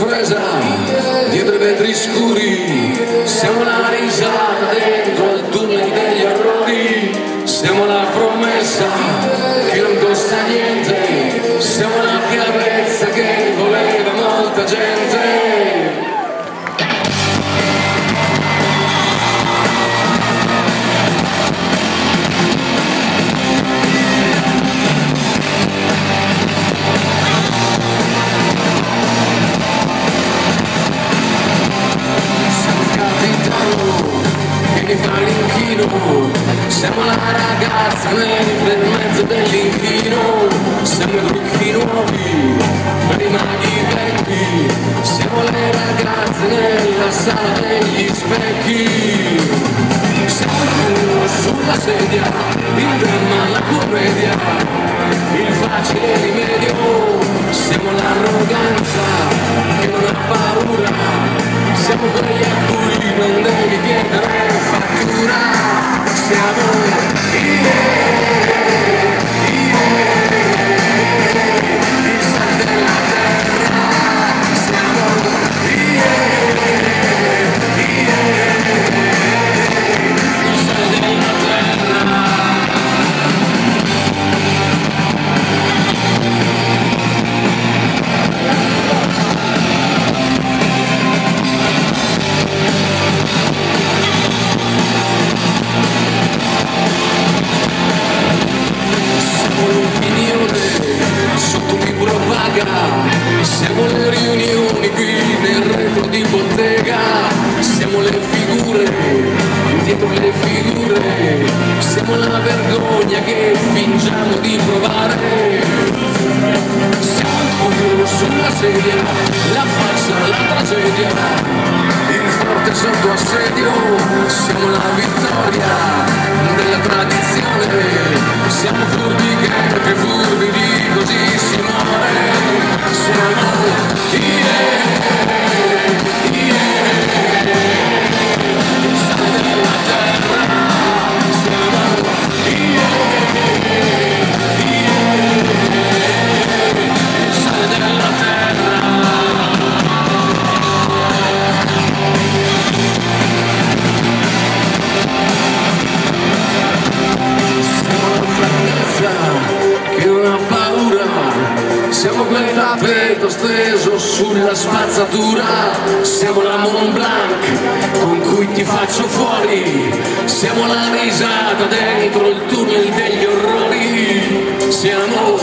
sorpresa dietro i vetri scuri, siamo la risata dentro al tunnel degli errori, siamo la promessa che non costa niente, siamo la chiarezza che voleva molta gente. Mi fa l'inchino, siamo la ragazza nel mezzo dell'inchino, siamo i trucchi nuovi per i maghi vecchi, siamo le ragazze nella sala degli specchi, siamo il culo sulla sedia, il dramma, la commedia, il facile rimedio, siamo l'arroganza che non ha paura, siamo quelli a cui non devi chiedere fattura, siamo il sale della terra, siamo il sale della terra. Sotto un libro vaga, siamo le riunioni qui nel retro di bottega, siamo le figure, dietro le figure, siamo la vergogna che fingiamo di provare, siamo il culo sulla sedia, la farsa, la tragedia, il forte sotto assedio, siamo la vittoria della tradizione, siamo furbi che più furbi di così si muore, siamo il sale della terra, siamo il sale della terra. Che non ha paura, siamo quel tappeto steso sulla spazzatura, siamo la Mont Blanc con cui ti faccio fuori, siamo la risata dentro il tunnel degli orrori, siamo